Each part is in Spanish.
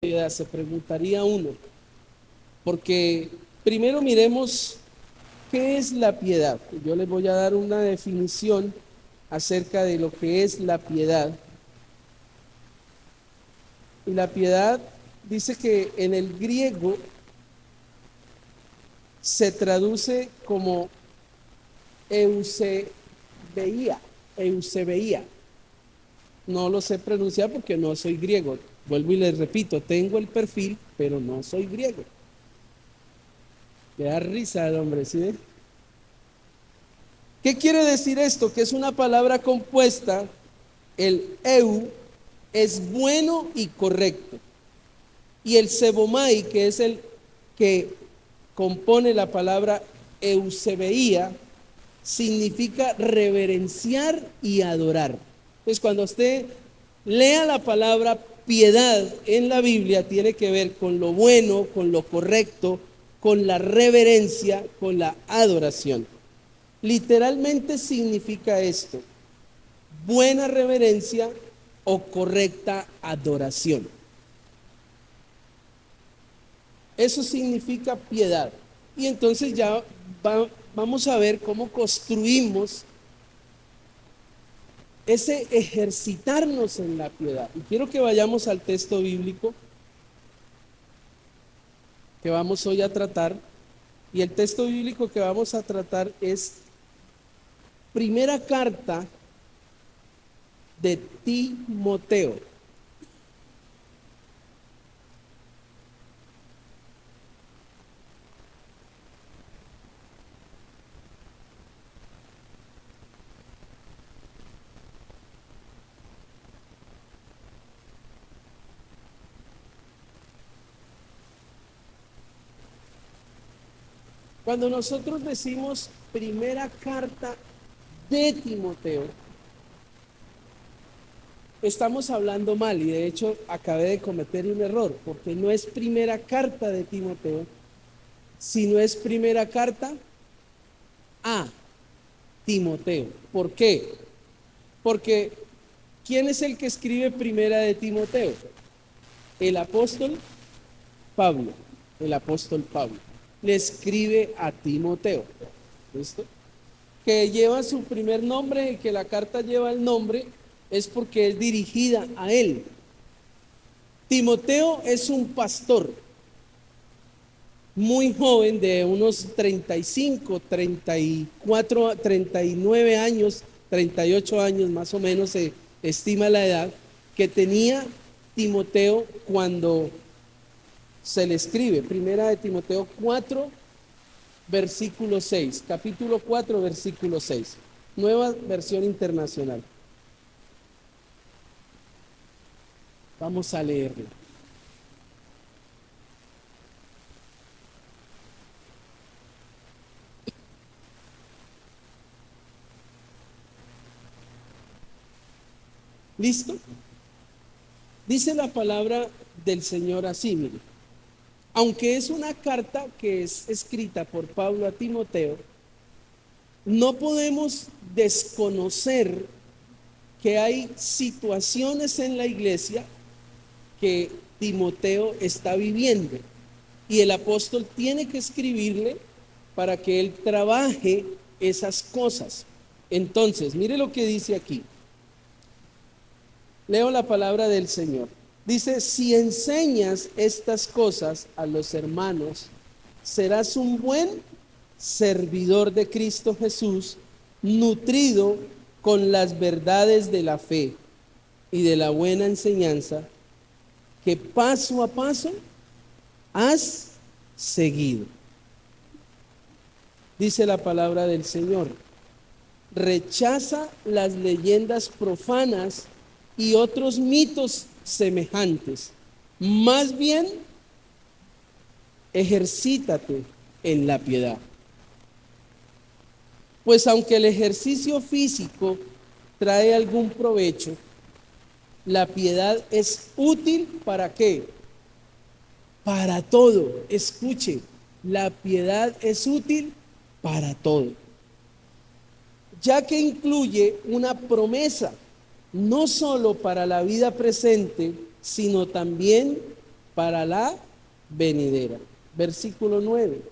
piedad? Se preguntaría uno, porque primero miremos qué es la piedad. Yo les voy a dar una definición acerca de lo que es la piedad. Y la piedad dice que en el griego se traduce como eusebeía, eusebeía. No lo sé pronunciar porque no soy griego. Vuelvo y les repito, tengo el perfil, pero no soy griego. Le da risa al hombre, ¿sí? ¿Qué quiere decir esto? Que es una palabra compuesta, el eu es bueno y correcto. Y el sebomai, que es el que compone la palabra eusebeía, significa reverenciar y adorar. Entonces, cuando usted lea la palabra piedad en la Biblia, tiene que ver con lo bueno, con lo correcto, con la reverencia, con la adoración. Literalmente significa esto: buena reverencia o correcta adoración. Eso significa piedad. Y entonces ya vamos a ver cómo construimos ese ejercitarnos en la piedad. Y quiero que vayamos al texto bíblico que vamos hoy a tratar. Y el texto bíblico que vamos a tratar es primera carta de Timoteo. Cuando nosotros decimos primera carta de Timoteo, estamos hablando mal, y de hecho acabé de cometer un error, porque no es primera carta de Timoteo, sino es primera carta a Timoteo. ¿Por qué? Porque ¿quién es el que escribe primera de Timoteo? El apóstol Pablo. El apóstol Pablo le escribe a Timoteo. ¿Listo? Que lleva su primer nombre, y que la carta lleva el nombre, es porque es dirigida a él. Timoteo es un pastor muy joven, de unos 35, 34, 39 años, 38 años más o menos se estima la edad que tenía Timoteo cuando se le escribe. Primera de Timoteo 4, versículo 6, capítulo 4, versículo 6, nueva versión internacional. Vamos a leerla. ¿Listo? Dice la palabra del Señor así, mire. Aunque es una carta que es escrita por Pablo a Timoteo, no podemos desconocer que hay situaciones en la iglesia que Timoteo está viviendo, y el apóstol tiene que escribirle para que él trabaje esas cosas. Entonces, mire lo que dice aquí. Leo la palabra del Señor. Dice: si enseñas estas cosas a los hermanos, serás un buen servidor de Cristo Jesús, nutrido con las verdades de la fe y de la buena enseñanza que paso a paso has seguido. Dice la palabra del Señor: rechaza las leyendas profanas y otros mitos semejantes. Más bien, ejercítate en la piedad. Pues aunque el ejercicio físico trae algún provecho, la piedad es útil ¿para qué? Para todo. Escuche, la piedad es útil para todo, ya que incluye una promesa, no solo para la vida presente, sino también para la venidera. Versículo 9.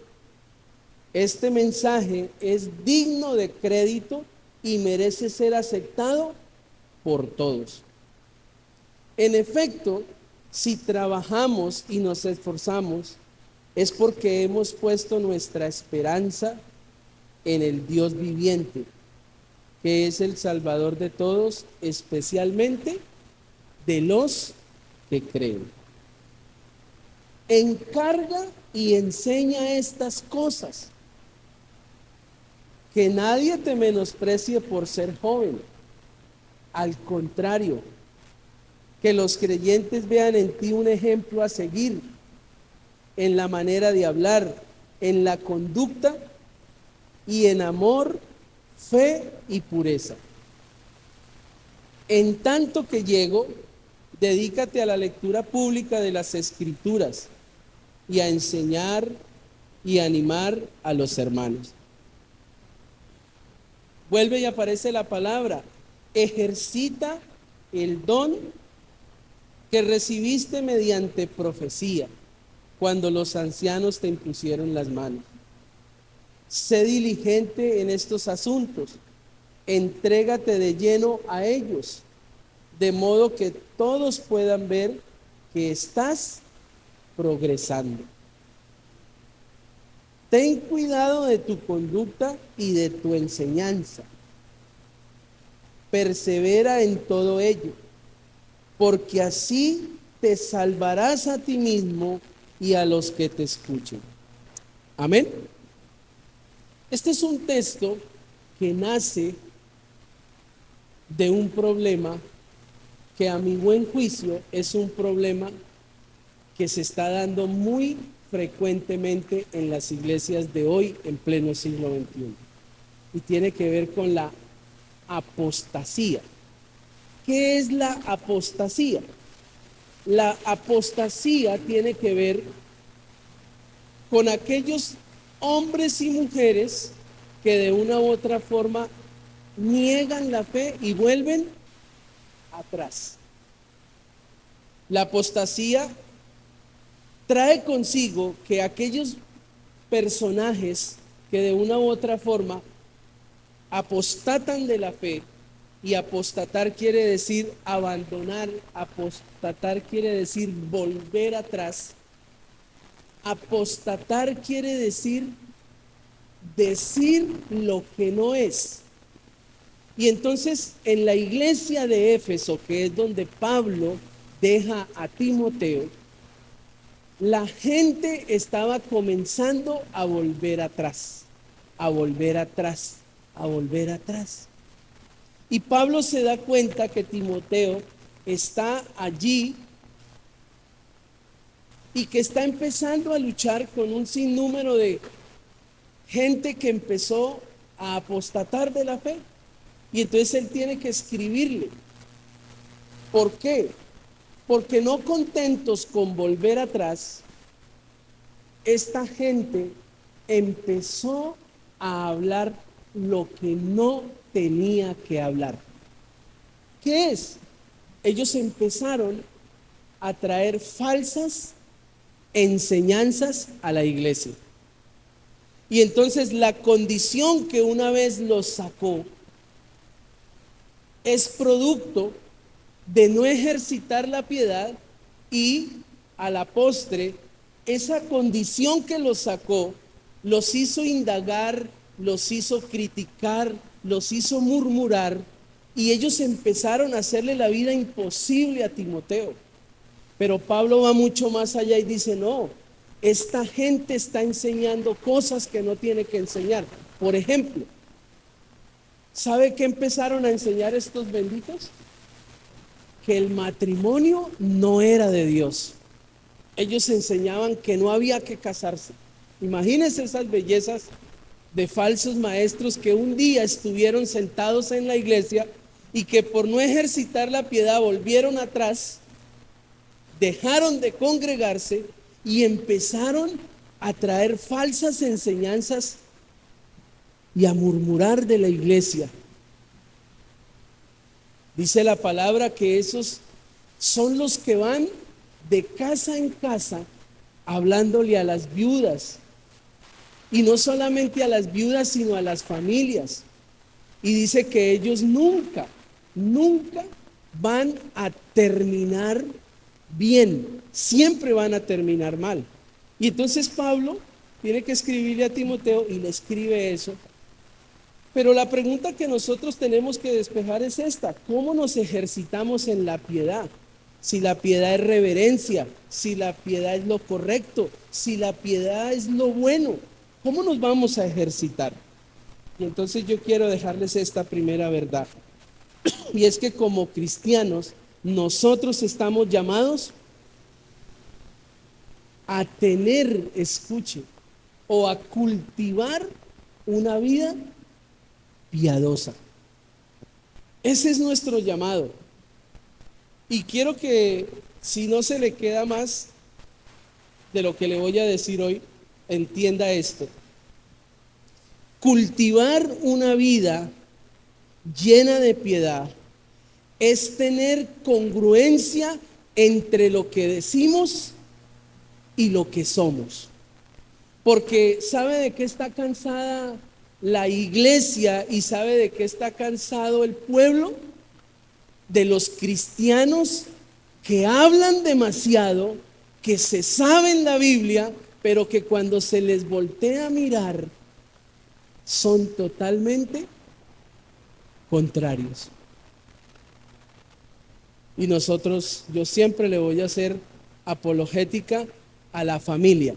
Este mensaje es digno de crédito y merece ser aceptado por todos. En efecto, si trabajamos y nos esforzamos, es porque hemos puesto nuestra esperanza en el Dios viviente, que es el Salvador de todos, especialmente de los que creen. Encarga y enseña estas cosas. Que nadie te menosprecie por ser joven. Al contrario, que los creyentes vean en ti un ejemplo a seguir en la manera de hablar, en la conducta y en amor, fe y pureza. En tanto que llego, dedícate a la lectura pública de las Escrituras y a enseñar y animar a los hermanos. Vuelve y aparece la palabra, ejercita el don que recibiste mediante profecía, cuando los ancianos te impusieron las manos. Sé diligente en estos asuntos, entrégate de lleno a ellos, de modo que todos puedan ver que estás progresando. Ten cuidado de tu conducta y de tu enseñanza. Persevera en todo ello, porque así te salvarás a ti mismo y a los que te escuchen. Amén. Este es un texto que nace de un problema que a mi buen juicio es un problema que se está dando muy frecuentemente en las iglesias de hoy en pleno siglo XXI. Y tiene que ver con la apostasía. ¿Qué es la apostasía? La apostasía tiene que ver con aquellos hombres y mujeres que de una u otra forma niegan la fe y vuelven atrás. La apostasía trae consigo que aquellos personajes que de una u otra forma apostatan de la fe, y apostatar quiere decir abandonar, apostatar quiere decir volver atrás, apostatar quiere decir lo que no es. Y entonces en la iglesia de Éfeso, que es donde Pablo deja a Timoteo, la gente estaba comenzando a volver atrás, a volver atrás, a volver atrás. Y Pablo se da cuenta que Timoteo está allí y que está empezando a luchar con un sinnúmero de gente que empezó a apostatar de la fe. Y entonces él tiene que escribirle. ¿Por qué? Porque no contentos con volver atrás, esta gente empezó a hablar lo que no tenía que hablar. ¿Qué es? Ellos empezaron a traer falsas enseñanzas a la iglesia. Y entonces la condición que una vez los sacó es producto de no ejercitar la piedad, y a la postre esa condición que los sacó los hizo indagar, los hizo criticar, los hizo murmurar, y ellos empezaron a hacerle la vida imposible a Timoteo. Pero Pablo va mucho más allá y dice, no, esta gente está enseñando cosas que no tiene que enseñar. Por ejemplo, ¿sabe qué empezaron a enseñar estos benditos? Que el matrimonio no era de Dios. Ellos enseñaban que no había que casarse. Imagínense esas bellezas de falsos maestros que un día estuvieron sentados en la iglesia y que por no ejercitar la piedad volvieron atrás, dejaron de congregarse y empezaron a traer falsas enseñanzas y a murmurar de la iglesia. Dice la palabra que esos son los que van de casa en casa, hablándole a las viudas. Y no solamente a las viudas, sino a las familias. Y dice que ellos nunca, nunca van a terminar bien, siempre van a terminar mal. Y entonces Pablo tiene que escribirle a Timoteo y le escribe eso. Pero la pregunta que nosotros tenemos que despejar es esta: ¿cómo nos ejercitamos en la piedad? Si la piedad es reverencia, si la piedad es lo correcto, si la piedad es lo bueno, ¿cómo nos vamos a ejercitar? Y entonces yo quiero dejarles esta primera verdad. Y es que como cristianos, nosotros estamos llamados a tener, escuche, o a cultivar una vida piadosa. Ese es nuestro llamado. Y quiero que, si no se le queda más de lo que le voy a decir hoy, entienda esto. Cultivar una vida llena de piedad es tener congruencia entre lo que decimos y lo que somos. Porque ¿sabe de qué está cansada la iglesia y sabe de qué está cansado el pueblo? De los cristianos que hablan demasiado, que se saben la Biblia, pero que cuando se les voltea a mirar son totalmente contrarios. Y nosotros, yo siempre le voy a hacer apologética a la familia.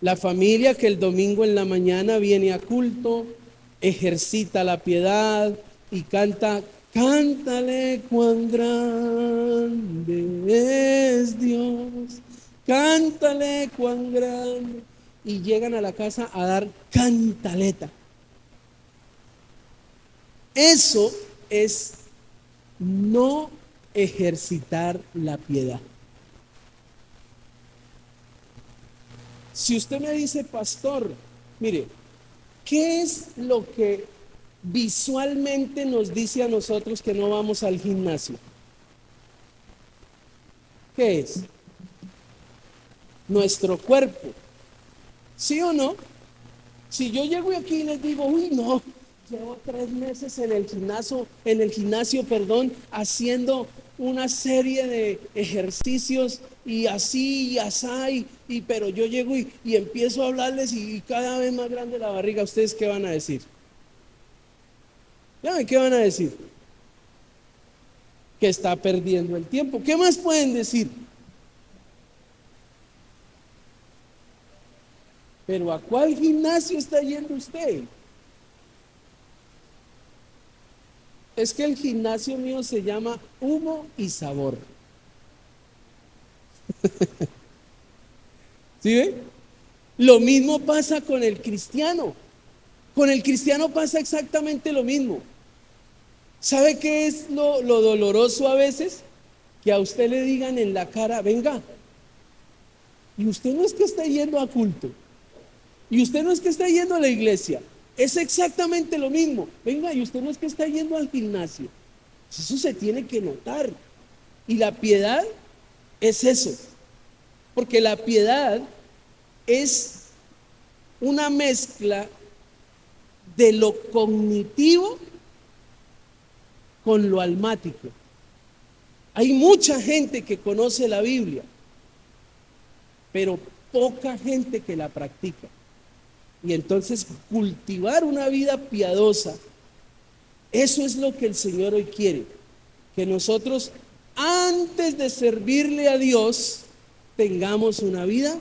La familia que el domingo en la mañana viene a culto, ejercita la piedad y canta: cántale cuán grande es Dios, cántale cuán grande. Y llegan a la casa a dar cantaleta. Eso es no ejercitar la piedad. Si usted me dice: pastor, mire, ¿qué es lo que visualmente nos dice a nosotros que no vamos al gimnasio? ¿Qué es? Nuestro cuerpo. ¿Sí o no? Si yo llego aquí y les digo: uy, no, llevo 3 meses en el gimnasio, haciendo una serie de ejercicios y así y así, pero yo llego y empiezo a hablarles y cada vez más grande la barriga. ¿Ustedes qué van a decir? ¿Qué van a decir? Que está perdiendo el tiempo. ¿Qué más pueden decir? Pero ¿a cuál gimnasio está yendo usted? Es que el gimnasio mío se llama Humo y Sabor. ¿Sí ve? Lo mismo pasa con el cristiano. Con el cristiano pasa exactamente lo mismo. ¿Sabe qué es lo doloroso a veces? Que a usted le digan en la cara: venga, y usted no es que está yendo a culto, y usted no es que está yendo a la iglesia, es exactamente lo mismo. Venga, y usted no es que está yendo al gimnasio. Eso se tiene que notar. Y la piedad es eso, porque la piedad es una mezcla de lo cognitivo con lo almático. Hay mucha gente que conoce la Biblia, pero poca gente que la practica. Y entonces cultivar una vida piadosa, eso es lo que el Señor hoy quiere, que nosotros antes de servirle a Dios tengamos una vida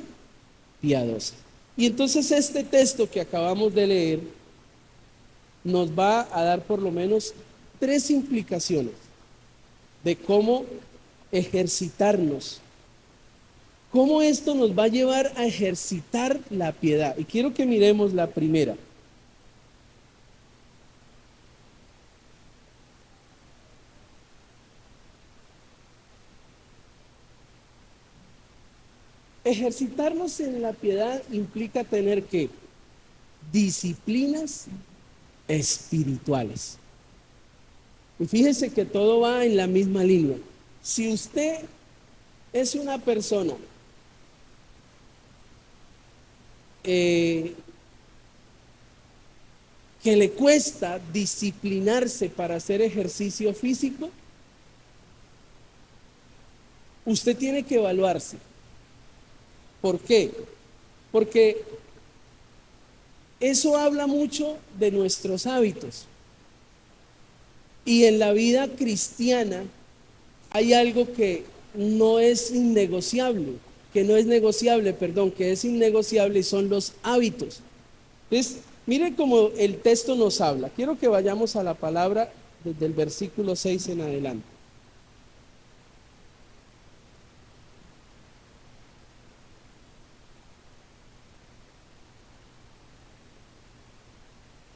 piadosa. Y entonces este texto que acabamos de leer nos va a dar por lo menos 3 implicaciones de cómo ejercitarnos, cómo esto nos va a llevar a ejercitar la piedad. Y quiero que miremos la primera. Ejercitarnos en la piedad implica tener que disciplinas espirituales. Y fíjese que todo va en la misma línea. Si usted es una persona eh, que le cuesta disciplinarse para hacer ejercicio físico, usted tiene que evaluarse. ¿Por qué? Porque eso habla mucho de nuestros hábitos. Y en la vida cristiana hay algo que no es innegociable, perdón, que es innegociable y son los hábitos. Entonces, mire cómo el texto nos habla. Quiero que vayamos a la palabra desde el versículo 6 en adelante.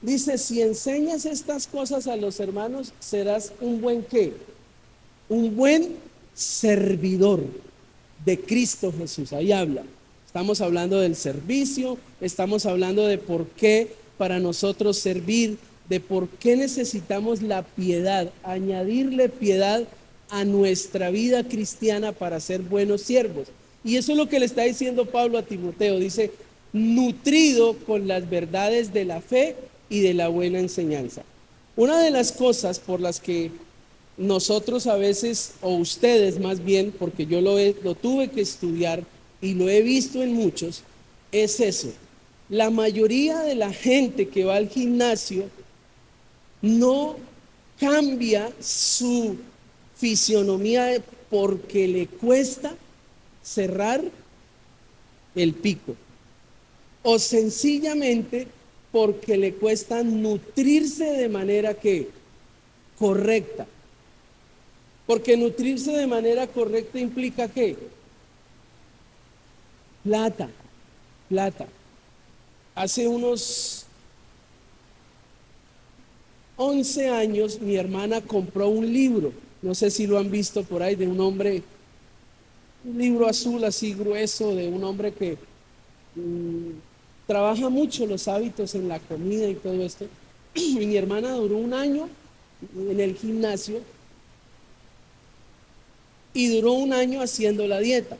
Dice, si enseñas estas cosas a los hermanos, serás un buen ¿qué? Un buen servidor de Cristo Jesús. Ahí habla. Estamos hablando del servicio, estamos hablando de por qué para nosotros servir, de por qué necesitamos la piedad, añadirle piedad a nuestra vida cristiana para ser buenos siervos. Y eso es lo que le está diciendo Pablo a Timoteo. Dice, nutrido con las verdades de la fe y de la buena enseñanza. Una de las cosas por las que nosotros a veces, o ustedes más bien, porque yo lo tuve que estudiar y lo he visto en muchos, es eso. La mayoría de la gente que va al gimnasio no cambia su fisionomía porque le cuesta cerrar el pico, o sencillamente porque le cuesta nutrirse de manera que correcta. Porque nutrirse de manera correcta implica ¿qué? Plata, plata. Hace unos 11 años mi hermana compró un libro, no sé si lo han visto por ahí, de un hombre, un libro azul así grueso, de un hombre que trabaja mucho los hábitos en la comida y todo esto. Y mi hermana duró un año en el gimnasio y duró un año haciendo la dieta.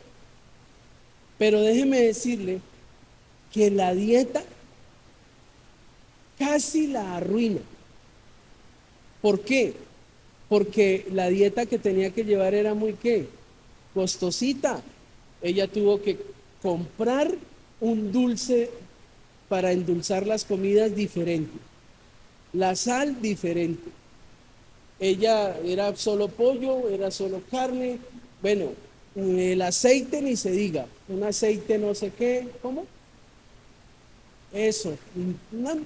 Pero déjeme decirle que la dieta casi la arruina. ¿Por qué? Porque la dieta que tenía que llevar era muy ¿qué? Costosita. Ella tuvo que comprar un dulce para endulzar las comidas diferente, la sal diferente. Ella era solo pollo, era solo carne, bueno, el aceite ni se diga, un aceite no sé qué, ¿cómo? Eso,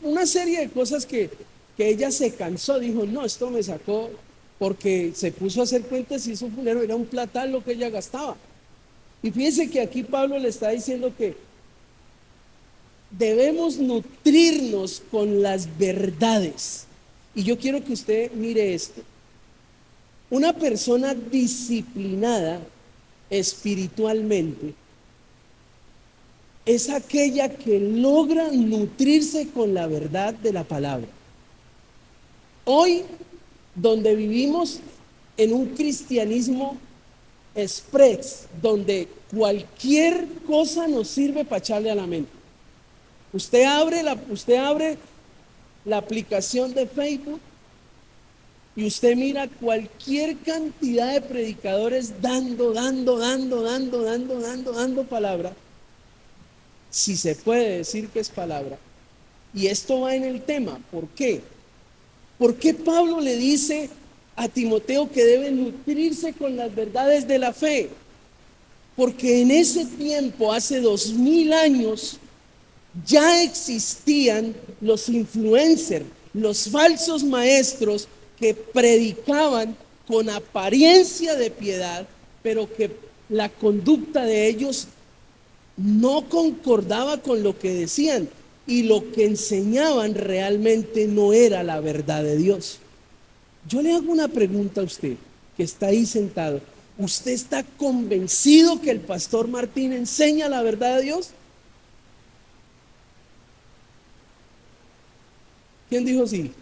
una serie de cosas que ella se cansó, dijo, no, esto me sacó, porque se puso a hacer cuentas y hizo fulero, era un platal lo que ella gastaba. Y fíjense que aquí Pablo le está diciendo que debemos nutrirnos con las verdades. Y yo quiero que usted mire esto. Una persona disciplinada espiritualmente es aquella que logra nutrirse con la verdad de la palabra. Hoy, donde vivimos en un cristianismo express, donde cualquier cosa nos sirve para echarle a la mente. Usted abre la aplicación de Facebook y usted mira cualquier cantidad de predicadores dando palabra, si se puede decir que es palabra. Y esto va en el tema. ¿Por qué? ¿Por qué Pablo le dice a Timoteo que debe nutrirse con las verdades de la fe? Porque en ese tiempo, hace 2000 años, ya existían los influencers, los falsos maestros que predicaban con apariencia de piedad, pero que la conducta de ellos no concordaba con lo que decían y lo que enseñaban realmente no era la verdad de Dios. Yo le hago una pregunta a usted que está ahí sentado. ¿Usted está convencido que el pastor Martín enseña la verdad de Dios? ¿Quién dijo sí?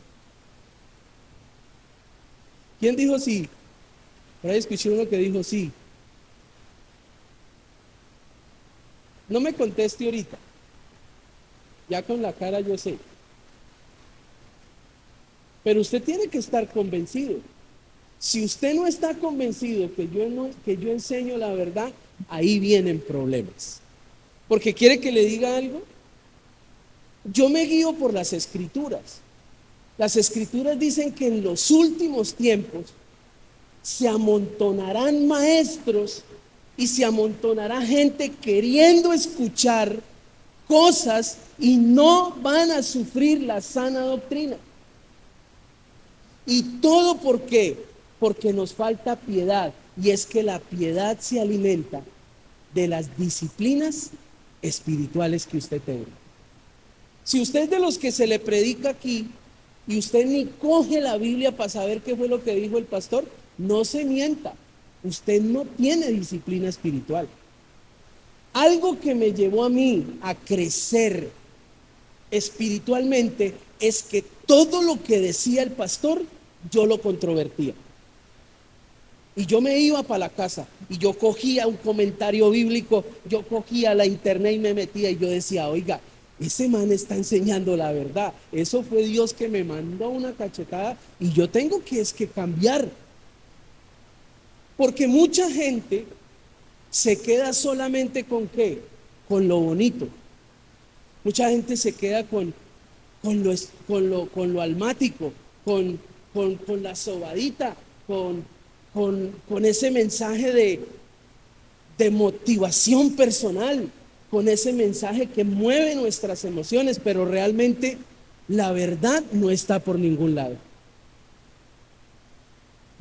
¿Quién dijo sí? Por ahí escuché uno que dijo sí. No me conteste ahorita, ya con la cara yo sé. Pero usted tiene que estar convencido. Si usted no está convencido que yo enseño la verdad, ahí vienen problemas. Porque quiere que le diga algo. Yo me guío por las escrituras. Las escrituras dicen que en los últimos tiempos se amontonarán maestros y se amontonará gente queriendo escuchar cosas y no van a sufrir la sana doctrina. ¿Y todo por qué? Porque nos falta piedad. Y es que la piedad se alimenta de las disciplinas espirituales que usted tenga. Si usted es de los que se le predica aquí y usted ni coge la Biblia para saber qué fue lo que dijo el pastor, no se mienta. Usted no tiene disciplina espiritual. Algo que me llevó a mí a crecer espiritualmente es que todo lo que decía el pastor, yo lo controvertía. Y yo me iba para la casa y yo cogía un comentario bíblico, yo cogía la internet y me metía y yo decía, oiga, ese man está enseñando la verdad. Eso fue Dios que me mandó una cachetada y yo tengo que cambiar. Porque mucha gente se queda solamente con qué, con lo bonito. Mucha gente se queda con lo almático, con la sobadita, con ese mensaje de motivación personal, con ese mensaje que mueve nuestras emociones, pero realmente la verdad no está por ningún lado.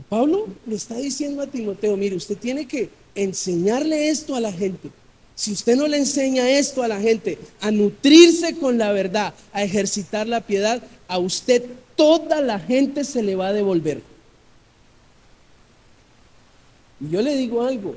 Pablo le está diciendo a Timoteo, mire, usted tiene que enseñarle esto a la gente. Si usted no le enseña esto a la gente, a nutrirse con la verdad, a ejercitar la piedad, a usted toda la gente se le va a devolver. Y yo le digo algo,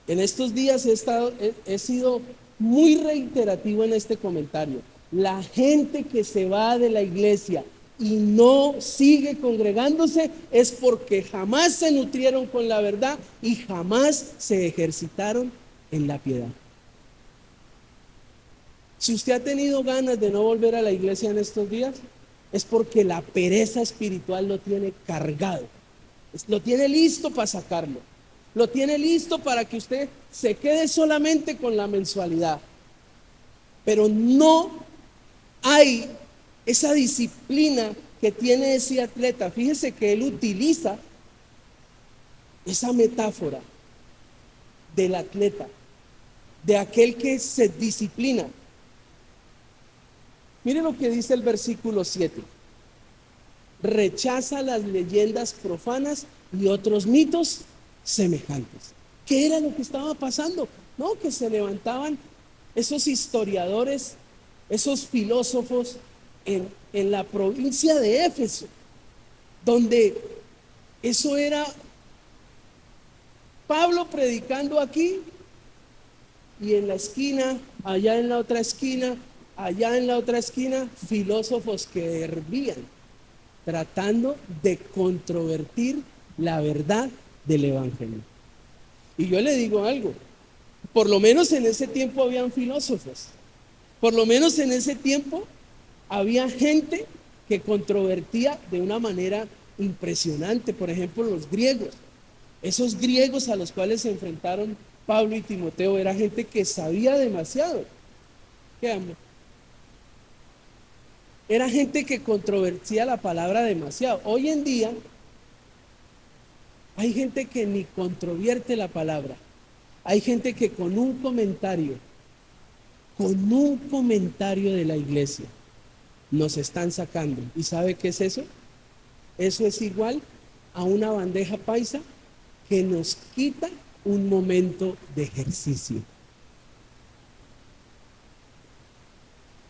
en estos días he sido muy reiterativo en este comentario. La gente que se va de la iglesia y no sigue congregándose es porque jamás se nutrieron con la verdad y jamás se ejercitaron en la piedad. Si usted ha tenido ganas de no volver a la iglesia en estos días, es porque la pereza espiritual lo tiene cargado, lo tiene listo para sacarlo, lo tiene listo para que usted se quede solamente con la mensualidad. Pero no hay esa disciplina que tiene ese atleta. Fíjese que él utiliza esa metáfora del atleta, de aquel que se disciplina. Mire lo que dice el versículo 7. Rechaza las leyendas profanas y otros mitos semejantes. ¿Qué era lo que estaba pasando? No, que se levantaban esos historiadores, esos filósofos en la provincia de Éfeso, donde eso era Pablo predicando aquí y en la esquina, allá en la otra esquina, allá en la otra esquina, filósofos que hervían, tratando de controvertir la verdad del evangelio. Y yo le digo algo, por lo menos en ese tiempo habían filósofos, por lo menos en ese tiempo había gente que controvertía de una manera impresionante. Por ejemplo, los griegos, esos griegos a los cuales se enfrentaron Pablo y Timoteo, era gente que sabía demasiado. ¿Qué amo? Era gente que controvertía la palabra demasiado. Hoy en día hay gente que ni controvierte la palabra. Hay gente que con un comentario de la iglesia, nos están sacando. ¿Y sabe qué es eso? Eso es igual a una bandeja paisa que nos quita un momento de ejercicio.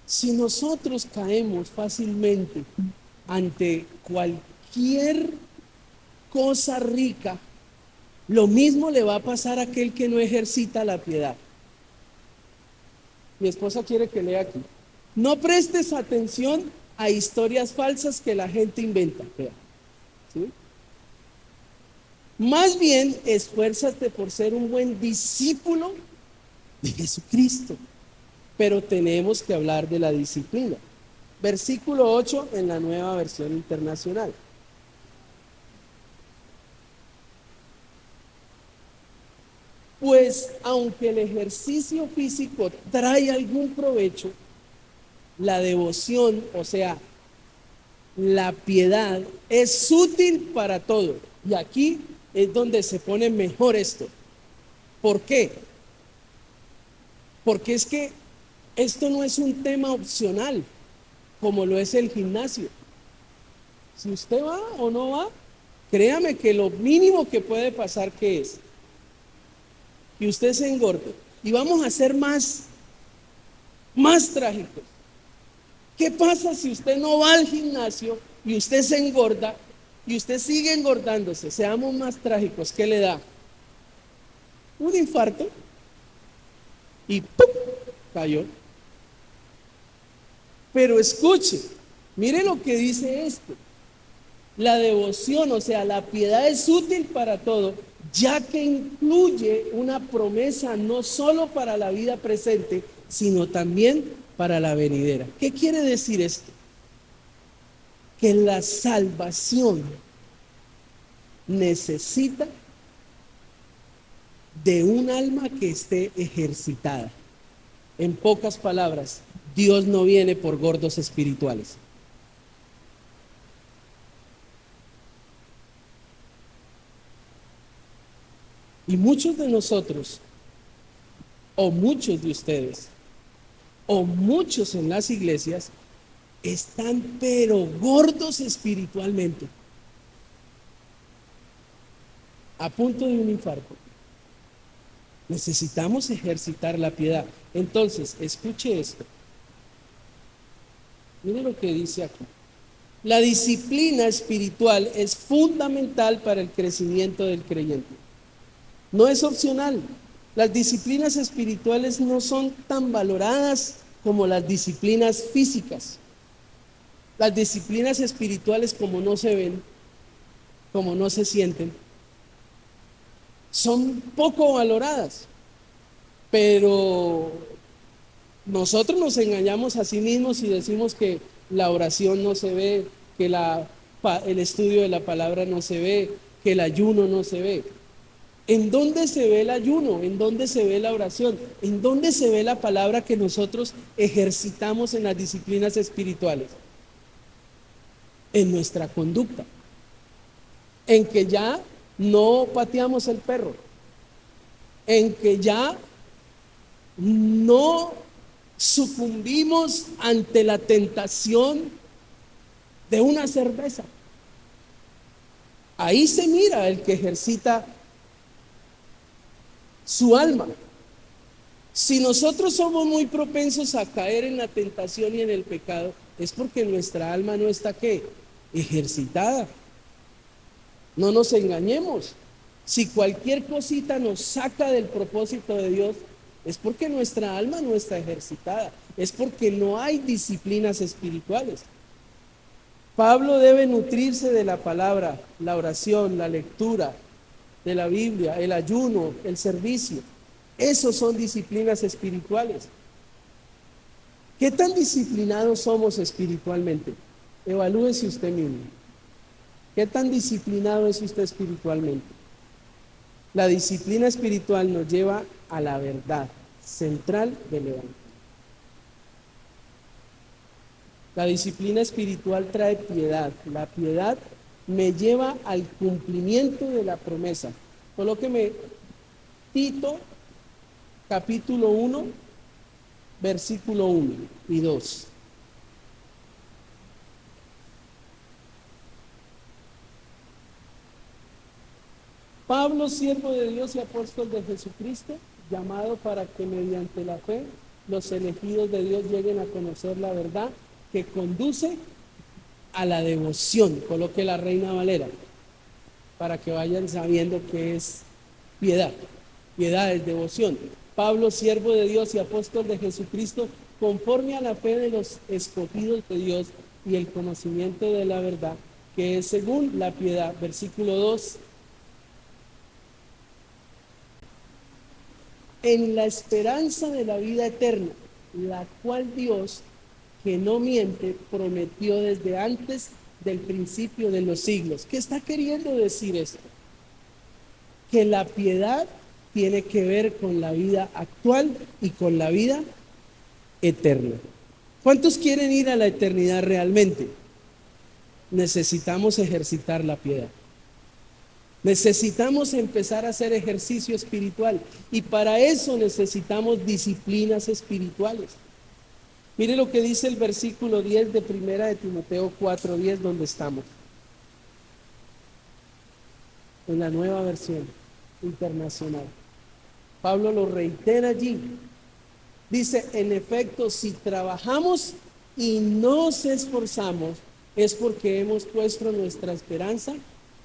Si nosotros caemos fácilmente ante cualquier cosa rica, lo mismo le va a pasar a aquel que no ejercita la piedad. Mi esposa quiere que lea aquí. No prestes atención a historias falsas que la gente inventa. Vea, ¿sí? Más bien, esfuérzate por ser un buen discípulo de Jesucristo. Pero tenemos que hablar de la disciplina. Versículo 8 en la Nueva Versión Internacional. Pues aunque el ejercicio físico trae algún provecho, la devoción, o sea, la piedad, es útil para todo. Y aquí es donde se pone mejor esto. ¿Por qué? Porque es que esto no es un tema opcional, como lo es el gimnasio. Si usted va o no va, créame que lo mínimo que puede pasar que es que usted se engorde. Y vamos a ser más trágicos. ¿Qué pasa si usted no va al gimnasio y usted se engorda y usted sigue engordándose? Seamos más trágicos. ¿Qué le da? Un infarto y ¡pum! Cayó. Pero escuche, mire lo que dice esto. La devoción, o sea, la piedad es útil para todo, ya que incluye una promesa no solo para la vida presente, sino también para la venidera. ¿Qué quiere decir esto? Que la salvación necesita de un alma que esté ejercitada. En pocas palabras, Dios no viene por gordos espirituales. Y muchos de nosotros, o muchos de ustedes, o muchos en las iglesias, están pero gordos espiritualmente, a punto de un infarto. Necesitamos ejercitar la piedad. Entonces, escuche esto. Mire lo que dice aquí. La disciplina espiritual es fundamental para el crecimiento del creyente. No es opcional. Las disciplinas espirituales no son tan valoradas como las disciplinas físicas. Las disciplinas espirituales, como no se ven, como no se sienten, son poco valoradas. Pero nosotros nos engañamos a sí mismos y decimos que la oración no se ve, que el estudio de la palabra no se ve, que el ayuno no se ve. ¿En dónde se ve el ayuno? ¿En dónde se ve la oración? ¿En dónde se ve la palabra que nosotros ejercitamos en las disciplinas espirituales? En nuestra conducta. En que ya no pateamos el perro. En que ya no sucumbimos ante la tentación de una cerveza. Ahí se mira el que ejercita su alma. Si nosotros somos muy propensos a caer en la tentación y en el pecado, es porque nuestra alma no está ¿qué? Ejercitada. No nos engañemos. Si cualquier cosita nos saca del propósito de Dios, es porque nuestra alma no está ejercitada, es porque no hay disciplinas espirituales. Pablo debe nutrirse de la palabra, la oración, la lectura de la Biblia, el ayuno, el servicio. Esos son disciplinas espirituales. ¿Qué tan disciplinados somos espiritualmente? Evalúese usted mismo. ¿Qué tan disciplinado es usted espiritualmente? La disciplina espiritual nos lleva a la verdad central del Evangelio. La disciplina espiritual trae piedad. La piedad me lleva al cumplimiento de la promesa. Colóqueme Tito, capítulo 1, versículo 1 y 2. Pablo, siervo de Dios y apóstol de Jesucristo, llamado para que mediante la fe los elegidos de Dios lleguen a conocer la verdad que conduce a la devoción. Coloque la Reina Valera para que vayan sabiendo qué es piedad. Piedad es devoción. Pablo, siervo de Dios y apóstol de Jesucristo, conforme a la fe de los escogidos de Dios y el conocimiento de la verdad, que es según la piedad. Versículo 2. en la esperanza de la vida eterna, la cual Dios, que no miente, prometió desde antes del principio de los siglos. ¿Qué está queriendo decir esto? Que la piedad tiene que ver con la vida actual y con la vida eterna. ¿Cuántos quieren ir a la eternidad realmente? Necesitamos ejercitar la piedad. Necesitamos empezar a hacer ejercicio espiritual y para eso necesitamos disciplinas espirituales. Mire lo que dice el versículo 10 de Primera de Timoteo 4:10, donde estamos. En la Nueva Versión Internacional. Pablo lo reitera allí. Dice, en efecto, si trabajamos y nos esforzamos, es porque hemos puesto nuestra esperanza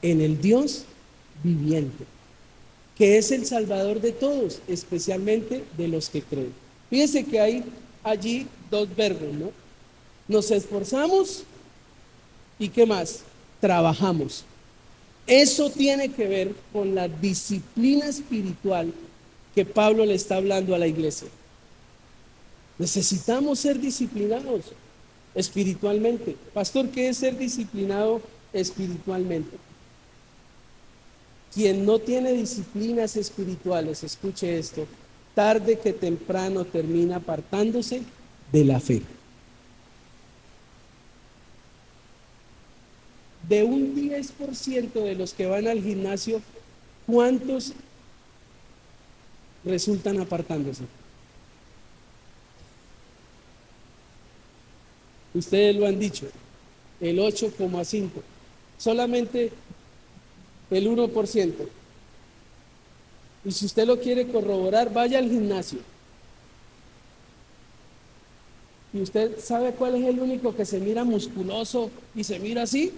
en el Dios viviente, que es el Salvador de todos, especialmente de los que creen. Fíjense que hay allí dos verbos, ¿no? Nos esforzamos y ¿qué más? Trabajamos. Eso tiene que ver con la disciplina espiritual que Pablo le está hablando a la iglesia. Necesitamos ser disciplinados espiritualmente. Pastor, ¿qué es ser disciplinado espiritualmente? Quien no tiene disciplinas espirituales, escuche esto, tarde que temprano termina apartándose de la fe. De un 10% de los que van al gimnasio, ¿cuántos resultan apartándose? Ustedes lo han dicho, el 8,5%, solamente el 1%. Y si usted lo quiere corroborar, vaya al gimnasio. ¿Y usted sabe cuál es el único que se mira musculoso y se mira así?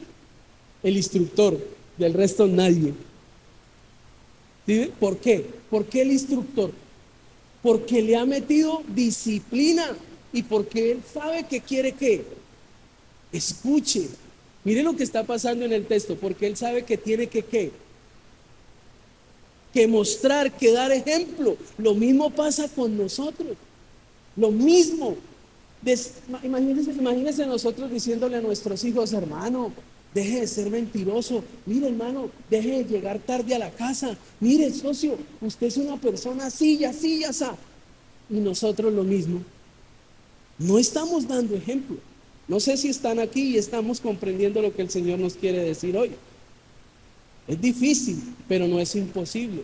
El instructor, del resto nadie. ¿Sí? ¿Por qué? ¿Por qué el instructor? Porque le ha metido disciplina y porque él sabe que quiere que escuche. Mire lo que está pasando en el texto, porque él sabe que tiene que mostrar, que dar ejemplo. Lo mismo pasa con nosotros. Lo mismo. Imagínense nosotros diciéndole a nuestros hijos, hermano, deje de ser mentiroso. Mire, hermano, deje de llegar tarde a la casa. Mire, socio, usted es una persona así y así y así. Y nosotros lo mismo. No estamos dando ejemplo. No sé si están aquí y estamos comprendiendo lo que el Señor nos quiere decir hoy. Es difícil, pero no es imposible.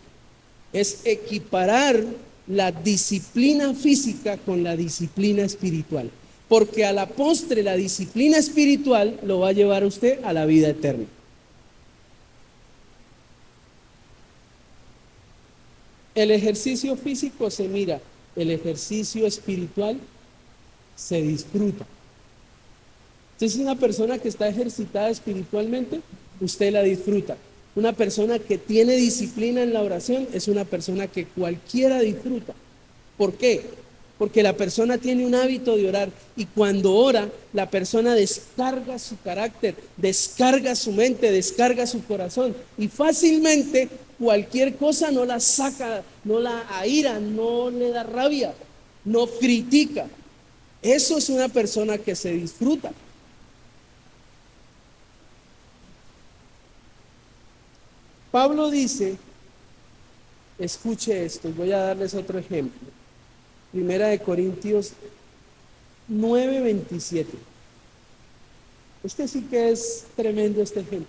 Es equiparar la disciplina física con la disciplina espiritual. Porque a la postre la disciplina espiritual lo va a llevar a usted a la vida eterna. El ejercicio físico se mira, el ejercicio espiritual se disfruta. Entonces, una persona que está ejercitada espiritualmente, usted la disfruta. Una persona que tiene disciplina en la oración es una persona que cualquiera disfruta. ¿Por qué? Porque la persona tiene un hábito de orar y cuando ora, la persona descarga su carácter, descarga su mente, descarga su corazón y fácilmente cualquier cosa no la saca, no la aira, no le da rabia, no critica. Eso es una persona que se disfruta. Pablo dice, escuche esto, voy a darles otro ejemplo. Primera de Corintios 9:27. Este sí que es tremendo este ejemplo.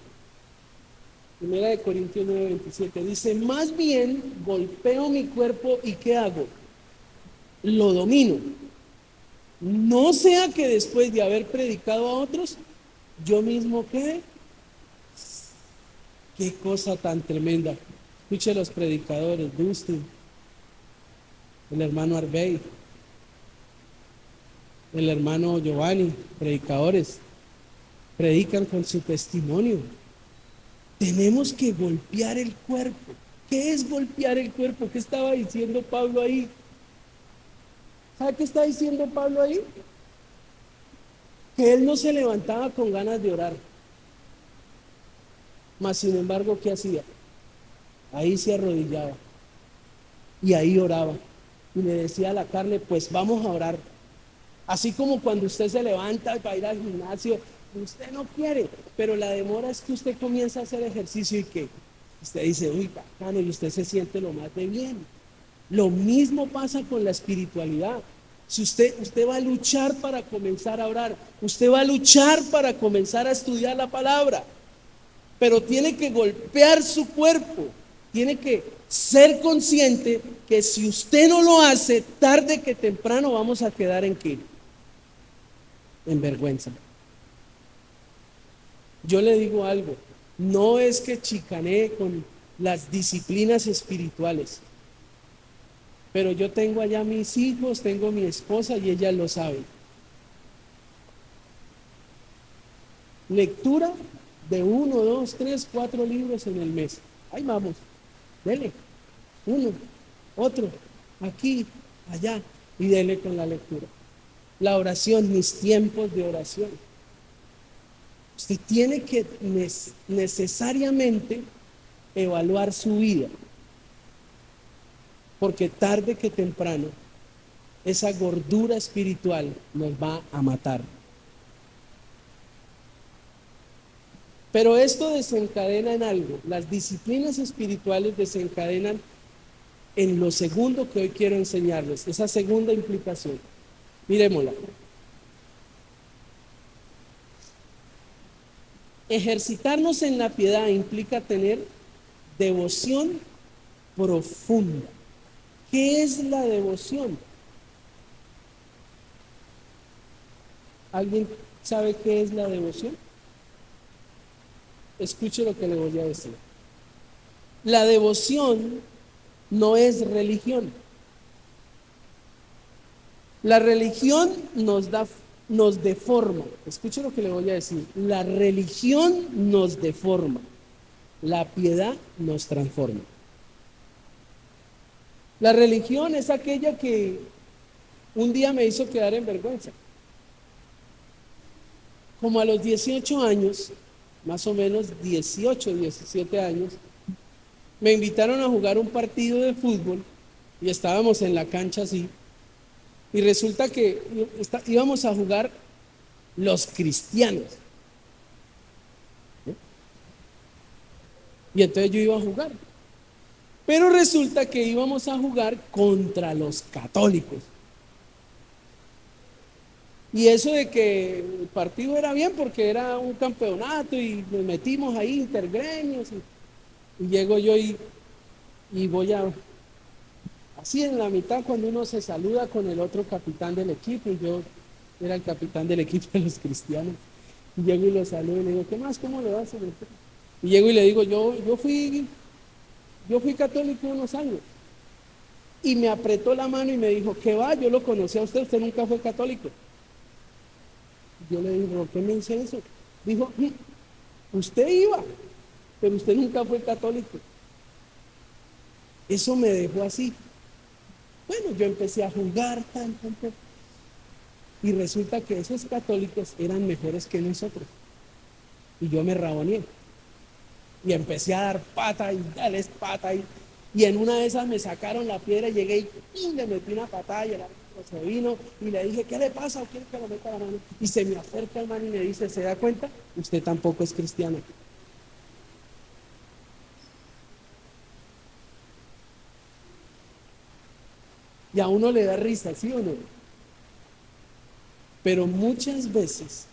Primera de Corintios 9:27 dice, más bien golpeo mi cuerpo y ¿qué hago? Lo domino. No sea que después de haber predicado a otros, yo mismo quede. Qué cosa tan tremenda. Escuche a los predicadores, Dustin, el hermano Arbey, el hermano Giovanni, predicadores, predican con su testimonio. Tenemos que golpear el cuerpo. ¿Qué es golpear el cuerpo? ¿Qué estaba diciendo Pablo ahí? ¿Sabe qué está diciendo Pablo ahí? Que él no se levantaba con ganas de orar. Mas sin embargo, ¿qué hacía? Ahí se arrodillaba y ahí oraba. Y le decía a la carne, pues vamos a orar. Así como cuando usted se levanta para ir al gimnasio, usted no quiere, pero la demora es que usted comienza a hacer ejercicio y que usted dice, uy, bacano, y usted se siente lo más de bien. Lo mismo pasa con la espiritualidad. Si usted va a luchar para comenzar a orar, usted va a luchar para comenzar a estudiar la palabra, pero tiene que golpear su cuerpo, tiene que ser consciente que si usted no lo hace, tarde que temprano vamos a quedar en qué, en vergüenza. Yo le digo algo, no es que chicanee con las disciplinas espirituales, pero yo tengo allá mis hijos, tengo mi esposa y ella lo sabe. Lectura de 1, 2, 3, 4 libros en el mes. Ahí vamos, dele, uno, otro, aquí, allá, y dele con la lectura. La oración, mis tiempos de oración. Usted tiene que necesariamente evaluar su vida, porque tarde que temprano esa gordura espiritual nos va a matar. Pero esto desencadena en algo. Las disciplinas espirituales desencadenan en lo segundo que hoy quiero enseñarles, esa segunda implicación. Miremosla. Ejercitarnos en la piedad implica tener devoción profunda. ¿Qué es la devoción? ¿Alguien sabe qué es la devoción? Escuche lo que le voy a decir. La devoción no es religión. La religión nos deforma. Escuche lo que le voy a decir. La religión nos deforma. La piedad nos transforma. La religión es aquella que un día me hizo quedar en vergüenza. Como a los 18 años, más o menos 18, 17 años, me invitaron a jugar un partido de fútbol y estábamos en la cancha así. Y resulta que íbamos a jugar los cristianos. Y entonces yo iba a jugar. Pero resulta que íbamos a jugar contra los católicos. Y eso de que el partido era bien porque era un campeonato y nos metimos ahí intergremios. Y llego yo y voy así en la mitad cuando uno se saluda con el otro capitán del equipo, y yo era el capitán del equipo de los cristianos. Y llego y lo saludo y le digo, ¿qué más? ¿Cómo le va, señor? Y llego y le digo, yo fui católico unos años. Y me apretó la mano y me dijo, ¿qué va? Yo lo conocí a usted nunca fue católico. Yo le digo, ¿por qué me dice eso? Dijo, usted iba, pero usted nunca fue católico. Eso me dejó así. Bueno, yo empecé a jugar, y resulta que esos católicos eran mejores que nosotros. Y yo me raboneé. Y empecé a dar pata y darles pata. Y en una de esas me sacaron la piedra y llegué y le metí una patada y el árbitro se vino y le dije, ¿qué le pasa? ¿O quiere que lo meta la mano? Y se me acerca el man y me dice, ¿se da cuenta? Usted tampoco es cristiano. Y a uno le da risa, ¿sí o no? Pero muchas veces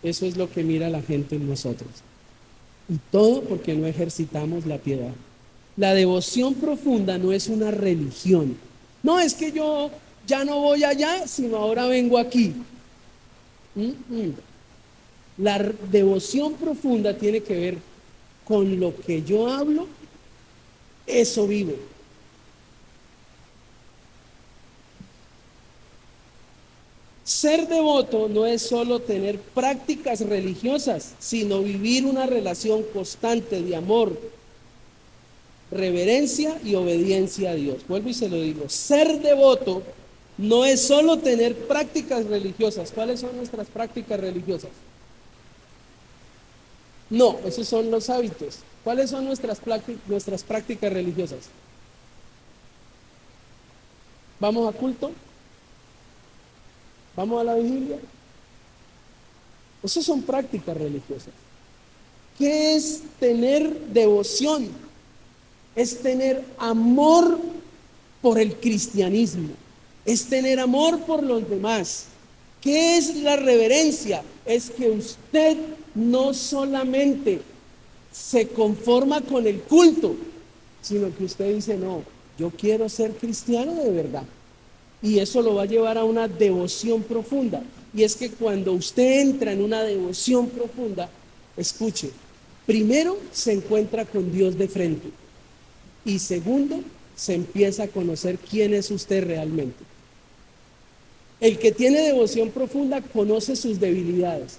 eso es lo que mira la gente en nosotros. Y todo porque no ejercitamos la piedad. La devoción profunda no es una religión. No es que yo ya no voy allá, sino ahora vengo aquí. La devoción profunda tiene que ver con lo que yo hablo, eso vivo. Ser devoto no es solo tener prácticas religiosas, sino vivir una relación constante de amor, reverencia y obediencia a Dios. Vuelvo y se lo digo. Ser devoto no es solo tener prácticas religiosas. ¿Cuáles son nuestras prácticas religiosas? No, esos son los hábitos. ¿Cuáles son nuestras prácticas religiosas? ¿Vamos a culto? ¿Vamos a la vigilia? Esas son prácticas religiosas. ¿Qué es tener devoción? Es tener amor por el cristianismo, es tener amor por los demás. ¿Qué es la reverencia? Es que usted no solamente se conforma con el culto, sino que usted dice, no, yo quiero ser cristiano de verdad. Y eso lo va a llevar a una devoción profunda. Y es que cuando usted entra en una devoción profunda, escuche, primero se encuentra con Dios de frente. Y segundo, se empieza a conocer quién es usted realmente. El que tiene devoción profunda conoce sus debilidades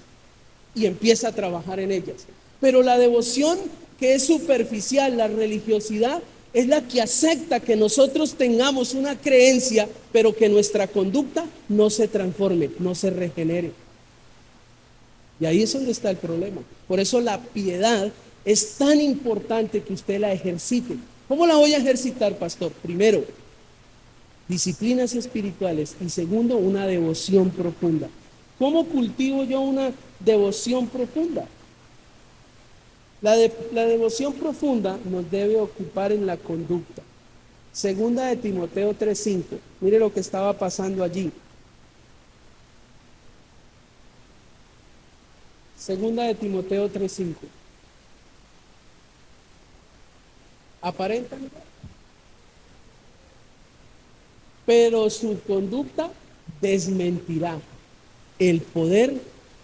y empieza a trabajar en ellas. Pero la devoción que es superficial, la religiosidad, es la que acepta que nosotros tengamos una creencia, pero que nuestra conducta no se transforme, no se regenere. Y ahí es donde está el problema. Por eso la piedad es tan importante que usted la ejercite. ¿Cómo la voy a ejercitar, pastor? Primero, disciplinas espirituales y segundo, una devoción profunda. ¿Cómo cultivo yo una devoción profunda? La devoción profunda nos debe ocupar en la conducta. Segunda de Timoteo 3:5. Mire lo que estaba pasando allí. Segunda de Timoteo 3:5. Aparentan, pero su conducta desmentirá el poder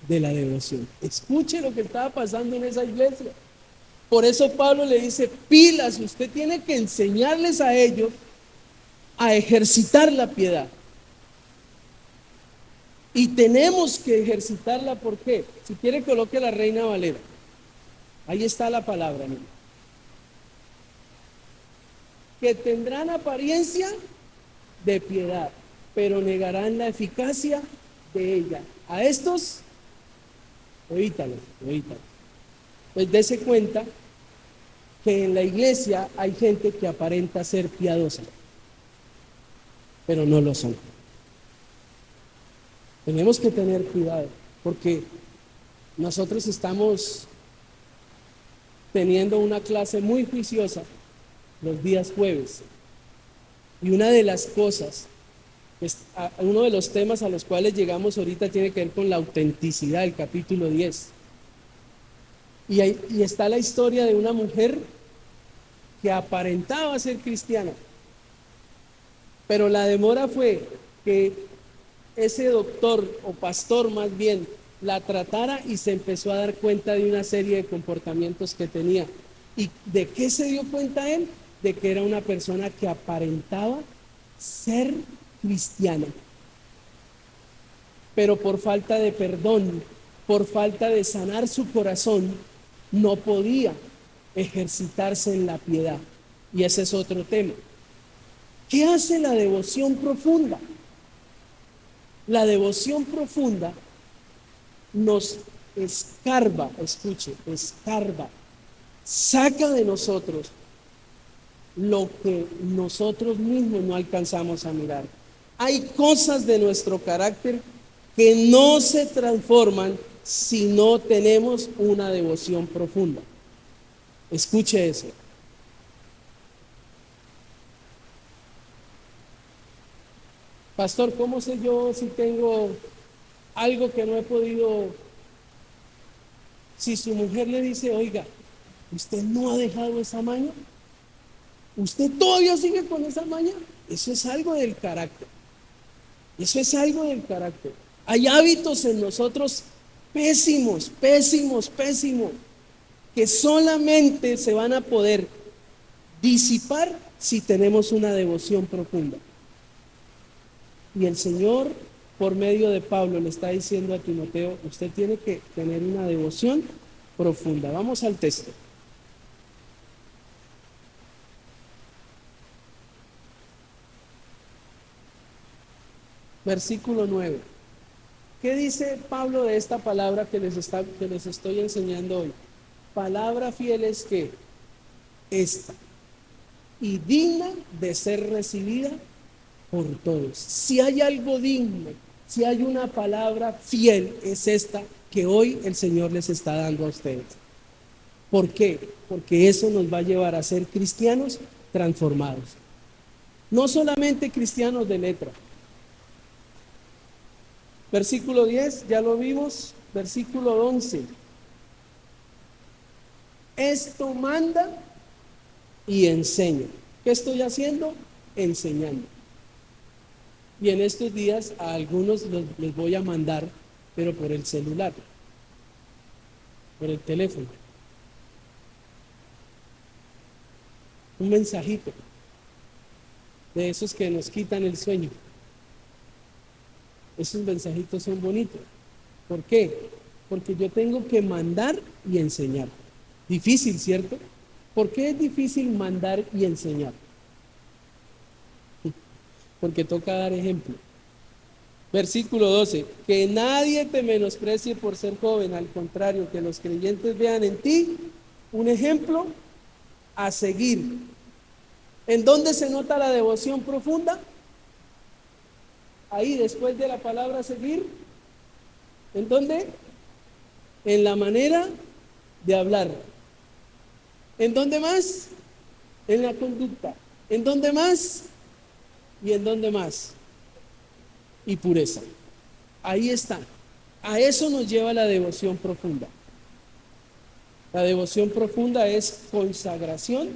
de la devoción. Escuche lo que estaba pasando en esa iglesia. Por eso Pablo le dice, pilas, usted tiene que enseñarles a ellos a ejercitar la piedad. Y tenemos que ejercitarla, ¿por qué? Si quiere coloque la Reina Valera. Ahí está la palabra, ¿no? Que tendrán apariencia de piedad, pero negarán la eficacia de ella. A estos, oítalos. Pues dése cuenta que en la iglesia hay gente que aparenta ser piadosa, pero no lo son. Tenemos que tener cuidado, porque nosotros estamos teniendo una clase muy juiciosa los días jueves. Y una de las cosas, uno de los temas a los cuales llegamos ahorita tiene que ver con la autenticidad, el capítulo 10. Y está la historia de una mujer que aparentaba ser cristiana, pero la demora fue que ese doctor o pastor más bien la tratara y se empezó a dar cuenta de una serie de comportamientos que tenía. ¿Y de qué se dio cuenta él? De que era una persona que aparentaba ser cristiana, pero por falta de perdón, por falta de sanar su corazón, no podía ejercitarse en la piedad. Y ese es otro tema. ¿Qué hace la devoción profunda? La devoción profunda nos escarba, escuche, escarba, saca de nosotros lo que nosotros mismos no alcanzamos a mirar. Hay cosas de nuestro carácter que no se transforman si no tenemos una devoción profunda. Escuche eso. Pastor, ¿cómo sé yo si tengo algo que no he podido? Si su mujer le dice, oiga, ¿usted no ha dejado esa maña? ¿Usted todavía sigue con esa maña? Eso es algo del carácter. Eso es algo del carácter. Hay hábitos en nosotros pésimos, que solamente se van a poder disipar si tenemos una devoción profunda. Y el Señor, por medio de Pablo, le está diciendo a Timoteo, usted tiene que tener una devoción profunda. Vamos al texto. Versículo 9. ¿Qué dice Pablo de esta palabra que les estoy enseñando hoy? Palabra fiel es que esta, y digna de ser recibida por todos. Si hay algo digno, si hay una palabra fiel, es esta que hoy el Señor les está dando a ustedes. ¿Por qué? Porque eso nos va a llevar a ser cristianos transformados. No solamente cristianos de letra. Versículo 10, ya lo vimos. Versículo 11. Esto manda y enseña. ¿Qué estoy haciendo? Enseñando. Y en estos días a algunos les voy a mandar, pero por el celular, por el teléfono. Un mensajito de esos que nos quitan el sueño. Esos mensajitos son bonitos. ¿Por qué? Porque yo tengo que mandar y enseñar. Difícil, ¿cierto? ¿Por qué es difícil mandar y enseñar? Porque toca dar ejemplo. Versículo 12, que nadie te menosprecie por ser joven, al contrario, que los creyentes vean en ti un ejemplo a seguir. ¿En dónde se nota la devoción profunda? Ahí, después de la palabra seguir. ¿En dónde? En la manera de hablar. ¿En dónde más? En la conducta. ¿En dónde más? ¿Y en dónde más? Y pureza. Ahí está. A eso nos lleva la devoción profunda. La devoción profunda es consagración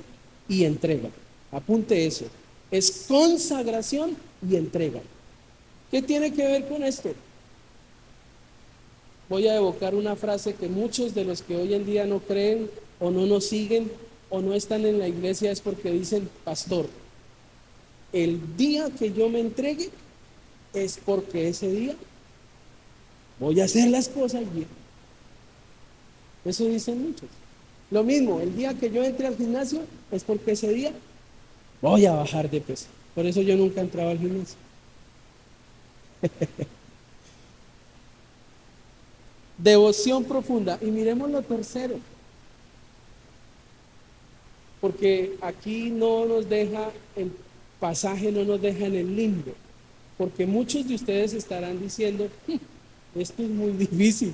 y entrega. Apunte eso. Es consagración y entrega. ¿Qué tiene que ver con esto? Voy a evocar una frase que muchos de los que hoy en día no creen o no nos siguen o no están en la iglesia es porque dicen, pastor, el día que yo me entregue es porque ese día voy a hacer las cosas bien. Eso dicen muchos. Lo mismo, el día que yo entre al gimnasio es porque ese día voy a bajar de peso. Por eso yo nunca entraba al gimnasio. Devoción profunda. Y miremos lo tercero. Porque aquí no nos deja, el pasaje no nos deja en el limbo. Porque muchos de ustedes estarán diciendo, esto es muy difícil.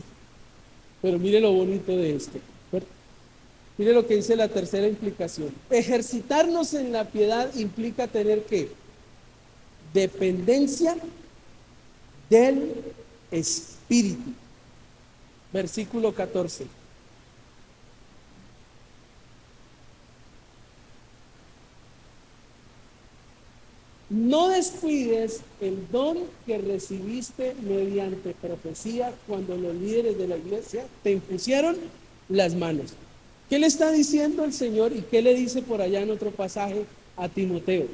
Pero mire lo bonito de esto. Mire lo que dice la tercera implicación. Ejercitarnos en la piedad implica tener ¿qué? Dependencia del Espíritu. Versículo 14. No descuides el don que recibiste mediante profecía cuando los líderes de la iglesia te impusieron las manos. ¿Qué le está diciendo el Señor y qué le dice por allá en otro pasaje a Timoteo?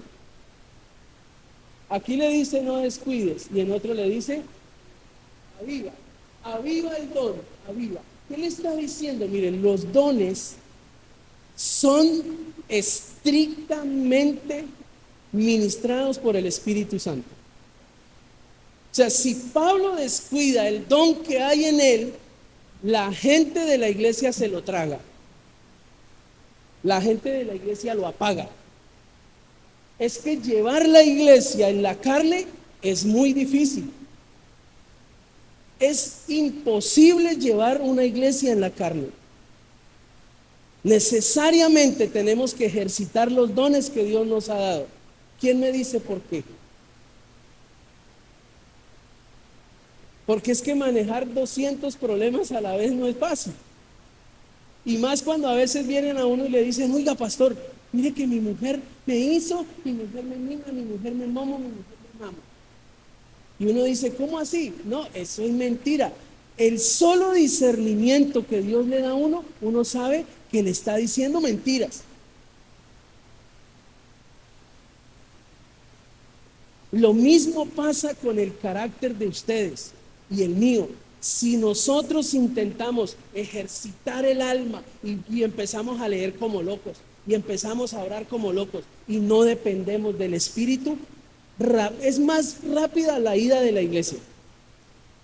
Aquí le dice no descuides y en otro le dice aviva, aviva el don, aviva. ¿Qué le está diciendo? Miren, los dones son estrictamente ministrados por el Espíritu Santo. O sea, si Pablo descuida el don que hay en él, la gente de la iglesia se lo traga. La gente de la iglesia lo apaga. Es que llevar la iglesia en la carne es muy difícil. Es imposible llevar una iglesia en la carne. Necesariamente tenemos que ejercitar los dones que Dios nos ha dado. ¿Quién me dice por qué? Porque es que manejar 200 problemas a la vez no es fácil. Y más cuando a veces vienen a uno y le dicen, oiga pastor, mire que mi mujer me hizo, mi mujer me mima, mi mujer me mama, mi mujer me mama. Y uno dice, ¿cómo así? No, eso es mentira. El solo discernimiento que Dios le da a uno, uno sabe que le está diciendo mentiras. Lo mismo pasa con el carácter de ustedes y el mío. Si nosotros intentamos ejercitar el alma y empezamos a leer como locos y empezamos a orar como locos y no dependemos del Espíritu, es más rápida la ida de la iglesia.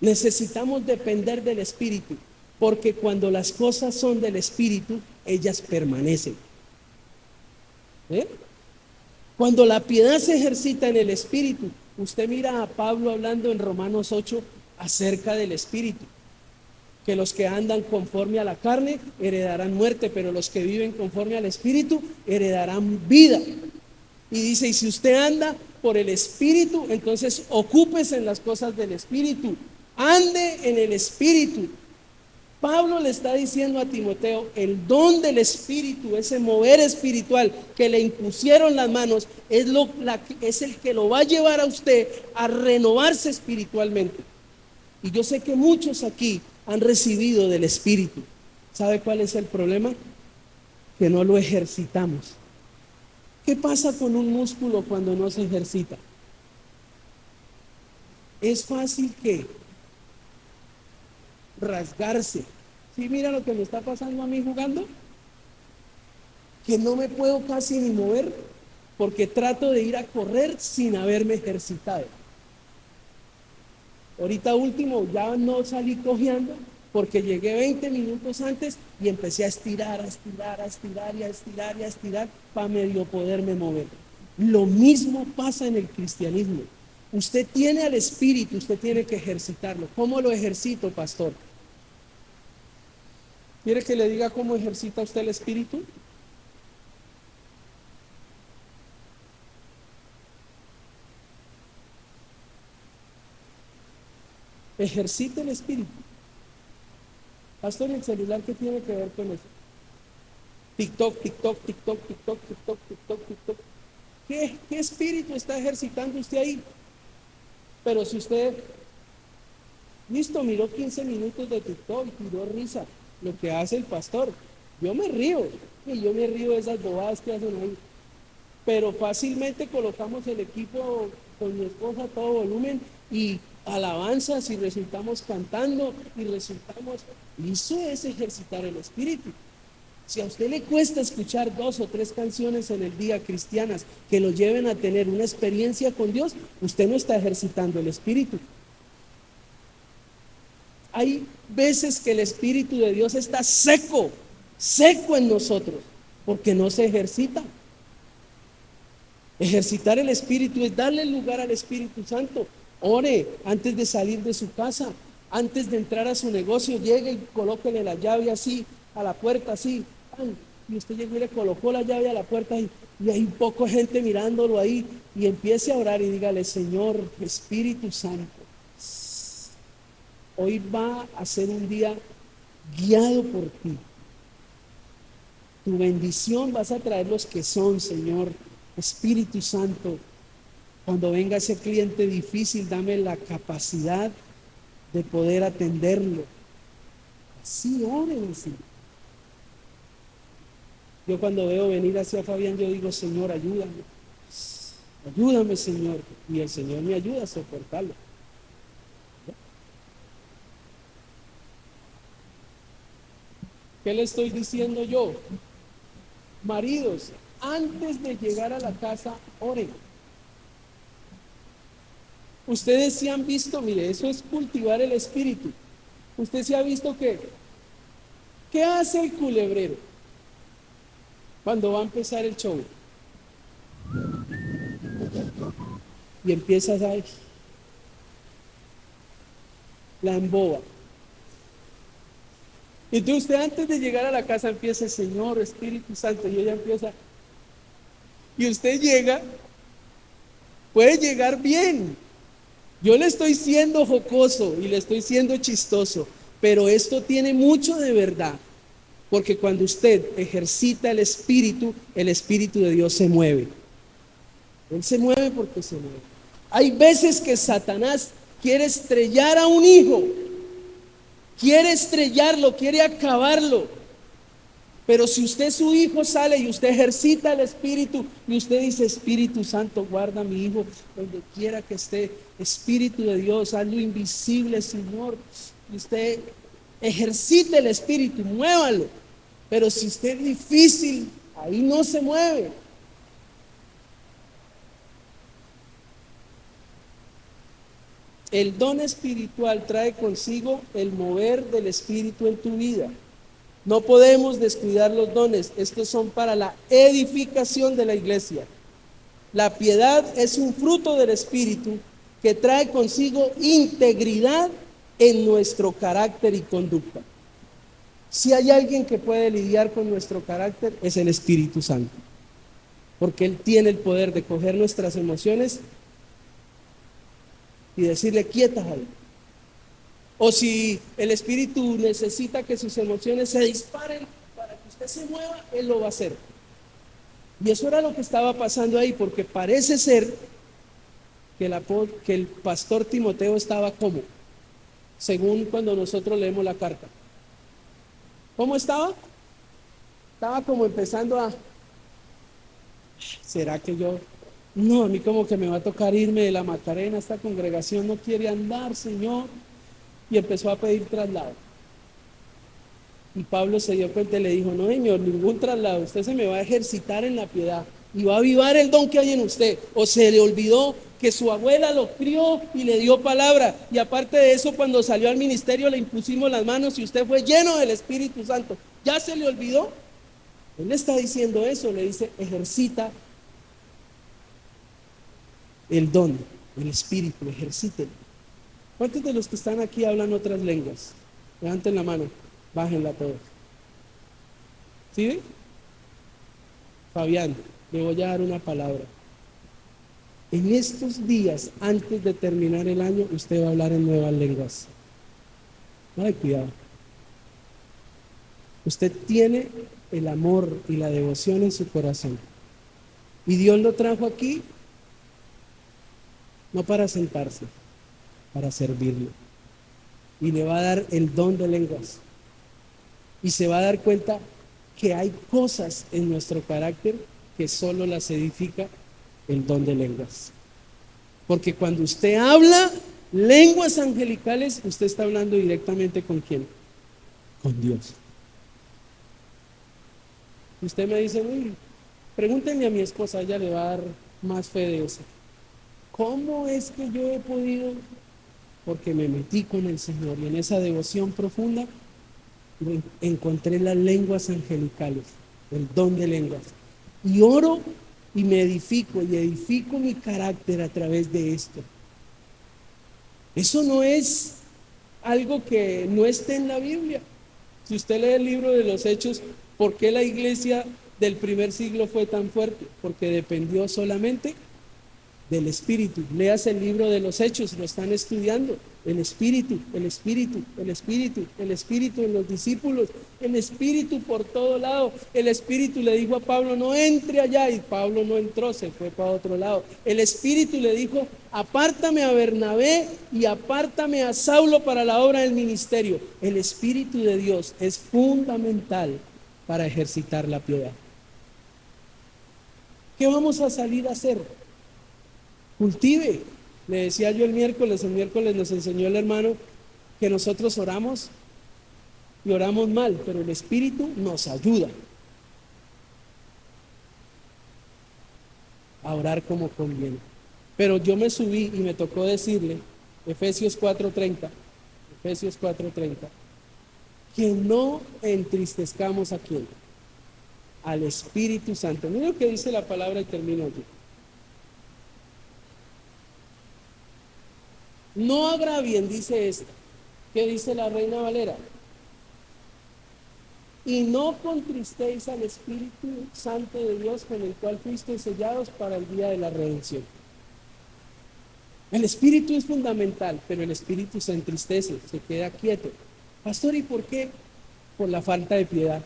Necesitamos depender del Espíritu, porque cuando las cosas son del Espíritu, ellas permanecen. Cuando la piedad se ejercita en el espíritu, usted mira a Pablo hablando en Romanos 8 acerca del espíritu, que los que andan conforme a la carne heredarán muerte, pero los que viven conforme al espíritu heredarán vida. Y dice, y si usted anda por el espíritu, entonces ocúpese en las cosas del espíritu, ande en el espíritu. Pablo le está diciendo a Timoteo, el don del espíritu, ese mover espiritual que le impusieron las manos, es el que lo va a llevar a usted a renovarse espiritualmente. Y yo sé que muchos aquí han recibido del espíritu. ¿Sabe cuál es el problema? Que no lo ejercitamos. ¿Qué pasa con un músculo cuando no se ejercita? Es fácil que rasgarse. Sí, mira lo que me está pasando a mí jugando, que no me puedo casi ni mover porque trato de ir a correr sin haberme ejercitado. Ahorita último ya no salí cojeando porque llegué 20 minutos antes y empecé a estirar, a estirar, a estirar y a estirar y a estirar para medio poderme mover. Lo mismo pasa en el cristianismo. Usted tiene al espíritu, usted tiene que ejercitarlo. ¿Cómo lo ejercito, pastor? ¿Quiere que le diga cómo ejercita usted el espíritu? Ejercite el espíritu. Pastor, ¿el celular qué tiene que ver con eso? TikTok, TikTok, TikTok, TikTok, TikTok, TikTok, TikTok. ¿Qué espíritu está ejercitando usted ahí? Pero si usted, listo, miró 15 minutos de TikTok y tiró risa, lo que hace el pastor, yo me río, y yo me río de esas bobadas que hacen ahí. Pero fácilmente colocamos el equipo con mi esposa a todo volumen y alabanzas y resultamos cantando y resultamos, eso es ejercitar el espíritu. Si a usted le cuesta escuchar 2 o 3 canciones en el día cristianas que lo lleven a tener una experiencia con Dios, usted no está ejercitando el espíritu. Hay veces que el espíritu de Dios está seco, seco en nosotros, porque no se ejercita. Ejercitar el espíritu es darle lugar al Espíritu Santo. Ore antes de salir de su casa, antes de entrar a su negocio, llegue y colóquele la llave así a la puerta, así. Y usted llegó y le colocó la llave a la puerta y hay un poco de gente mirándolo ahí, y empiece a orar y dígale: Señor Espíritu Santo, hoy va a ser un día guiado por ti. Tu bendición vas a traer los que son, Señor Espíritu Santo. Cuando venga ese cliente difícil, dame la capacidad de poder atenderlo. Así oren, así. Yo cuando veo venir hacia Fabián, yo digo: Señor, ayúdame. Ayúdame, Señor. Y el Señor me ayuda a soportarlo. ¿Qué le estoy diciendo yo? Maridos, antes de llegar a la casa, oren. Ustedes sí han visto, mire, eso es cultivar el espíritu. Usted sí ha visto que, ¿qué hace el culebrero cuando va a empezar el show? Y empieza a dar la emboba. Entonces usted antes de llegar a la casa empieza: Señor Espíritu Santo, y ella empieza. Y usted llega, puede llegar bien. Yo le estoy siendo jocoso y le estoy siendo chistoso, pero esto tiene mucho de verdad, porque cuando usted ejercita el Espíritu de Dios se mueve. Él se mueve porque se mueve. Hay veces que Satanás quiere estrellar a un hijo, quiere estrellarlo, quiere acabarlo. Pero si usted, su hijo, sale y usted ejercita el espíritu y usted dice: Espíritu Santo, guarda a mi hijo donde quiera que esté. Espíritu de Dios, hazlo invisible, Señor. Y usted ejercita el espíritu, muévalo. Pero si usted es difícil, ahí no se mueve. El don espiritual trae consigo el mover del espíritu en tu vida. No podemos descuidar los dones. Estos son para la edificación de la iglesia. La piedad es un fruto del Espíritu que trae consigo integridad en nuestro carácter y conducta. Si hay alguien que puede lidiar con nuestro carácter, es el Espíritu Santo, porque Él tiene el poder de coger nuestras emociones y decirle quieta ahí. O si el Espíritu necesita que sus emociones se disparen para que usted se mueva, Él lo va a hacer. Y eso era lo que estaba pasando ahí, porque parece ser que el pastor Timoteo estaba como, según cuando nosotros leemos la carta. ¿Cómo estaba? Estaba como empezando a, ¿será que yo? No, a mí como que me va a tocar irme de la Macarena, esta congregación no quiere andar, Señor. Y empezó a pedir traslado. Y Pablo se dio cuenta y le dijo, no, Señor, ningún traslado, usted se me va a ejercitar en la piedad y va a avivar el don que hay en usted. O se le olvidó que su abuela lo crió y le dio palabra. Y aparte de eso, cuando salió al ministerio le impusimos las manos y usted fue lleno del Espíritu Santo. ¿Ya se le olvidó? Él le está diciendo eso, le dice, ejercita el don, el Espíritu, ejercítelo. ¿Cuántos de los que están aquí hablan otras lenguas? Levanten la mano, bájenla todos. ¿Sí ven? Fabián, le voy a dar una palabra. En estos días, antes de terminar el año, usted va a hablar en nuevas lenguas. Ay, cuidado. Usted tiene el amor y la devoción en su corazón. Y Dios lo trajo aquí, no para sentarse, para servirlo. Y le va a dar el don de lenguas. Y se va a dar cuenta que hay cosas en nuestro carácter que solo las edifica el don de lenguas. Porque cuando usted habla lenguas angelicales, usted está hablando directamente ¿con quién? Con Dios. Usted me dice, pregúntenle a mi esposa, ella le va a dar más fe de eso. ¿Cómo es que yo he podido? Porque me metí con el Señor y en esa devoción profunda encontré las lenguas angelicales, el don de lenguas. Y oro y me edifico y edifico mi carácter a través de esto. Eso no es algo que no esté en la Biblia. Si usted lee el libro de los Hechos, ¿por qué la iglesia del primer siglo fue tan fuerte? Porque dependió solamente del Espíritu. Leas el libro de los Hechos, lo están estudiando. El Espíritu, el Espíritu, el Espíritu, el Espíritu en los discípulos, el Espíritu por todo lado. El Espíritu le dijo a Pablo, no entre allá, y Pablo no entró, se fue para otro lado. El Espíritu le dijo, apártame a Bernabé y apártame a Saulo para la obra del ministerio. El Espíritu de Dios es fundamental para ejercitar la piedad. ¿Qué vamos a salir a hacer? Cultive. Le decía yo el miércoles nos enseñó el hermano que nosotros oramos y oramos mal, pero el Espíritu nos ayuda a orar como conviene. Pero yo me subí y me tocó decirle, Efesios 4:30, que no entristezcamos a quién, al Espíritu Santo. Mira lo que dice la palabra y termino yo. No agravien, dice esta. ¿Qué dice la Reina Valera? Y no contristéis al Espíritu Santo de Dios, con el cual fuisteis sellados para el día de la redención. El Espíritu es fundamental, pero el Espíritu se entristece, se queda quieto. Pastor, ¿y por qué? Por la falta de piedad.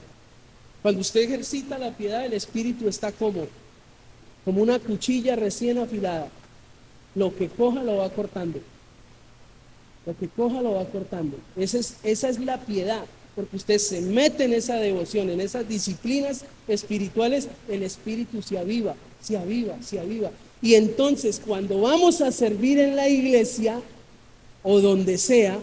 Cuando usted ejercita la piedad, el Espíritu está como una cuchilla recién afilada. Lo que coja lo va cortando. Lo que coja lo va cortando. Esa es la piedad, porque usted se mete en esa devoción, en esas disciplinas espirituales, el Espíritu se aviva, se aviva, se aviva. Y entonces cuando vamos a servir en la iglesia o donde sea,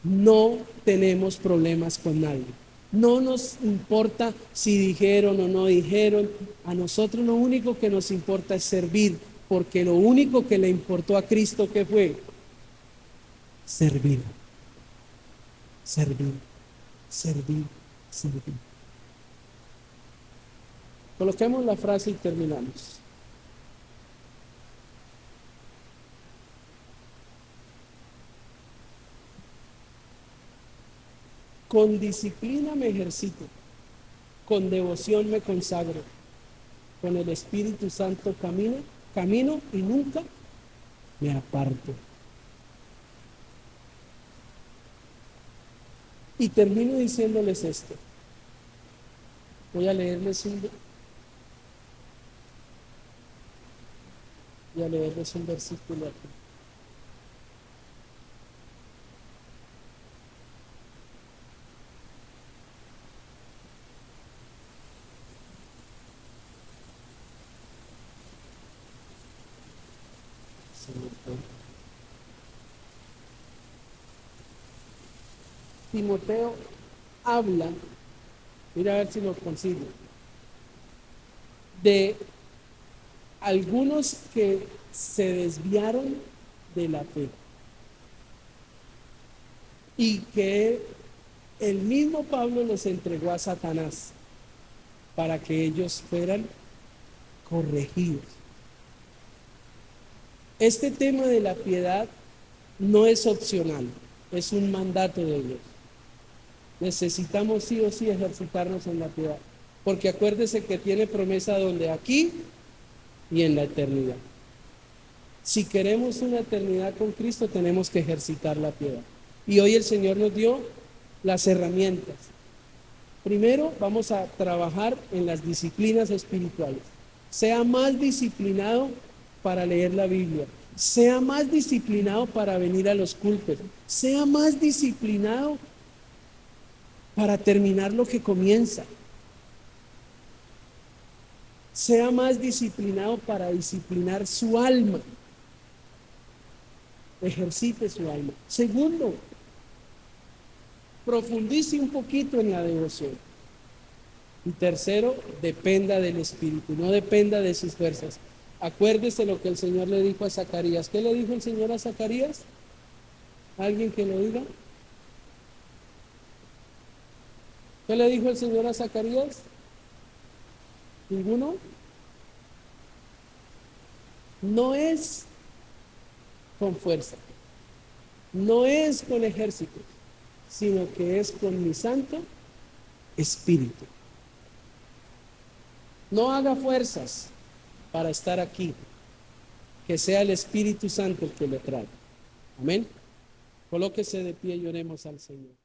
no tenemos problemas con nadie. No nos importa si dijeron o no dijeron. A nosotros lo único que nos importa es servir, porque lo único que le importó a Cristo, ¿qué fue? Servir, servir, servir, servir. Coloquemos la frase y terminamos. Con disciplina me ejercito, con devoción me consagro, con el Espíritu Santo camino y nunca me aparto. Y termino diciéndoles esto. Voy a leerles un versículo aquí. Timoteo habla, mira a ver si lo consigo, de algunos que se desviaron de la fe y que el mismo Pablo los entregó a Satanás para que ellos fueran corregidos. Este tema de la piedad no es opcional, es un mandato de Dios. Necesitamos sí o sí ejercitarnos en la piedad, porque acuérdese que tiene promesa donde aquí y en la eternidad. Si queremos una eternidad con Cristo, tenemos que ejercitar la piedad. Y hoy el Señor nos dio las herramientas. Primero, vamos a trabajar en las disciplinas espirituales. Sea más disciplinado para leer la Biblia. Sea más disciplinado para venir a los cultos. Sea más disciplinado para terminar lo que comienza. Sea más disciplinado para disciplinar su alma. Ejercite su alma. Segundo, profundice un poquito en la devoción. Y tercero, dependa del Espíritu, no dependa de sus fuerzas. Acuérdese lo que el Señor le dijo a Zacarías. ¿Qué le dijo el Señor a Zacarías? ¿Alguien que lo diga? ¿Qué le dijo el Señor a Zacarías? ¿Ninguno? No es con fuerza, no es con ejército, sino que es con mi Santo Espíritu. No haga fuerzas para estar aquí, que sea el Espíritu Santo el que le trae. Amén. Colóquese de pie y oremos al Señor.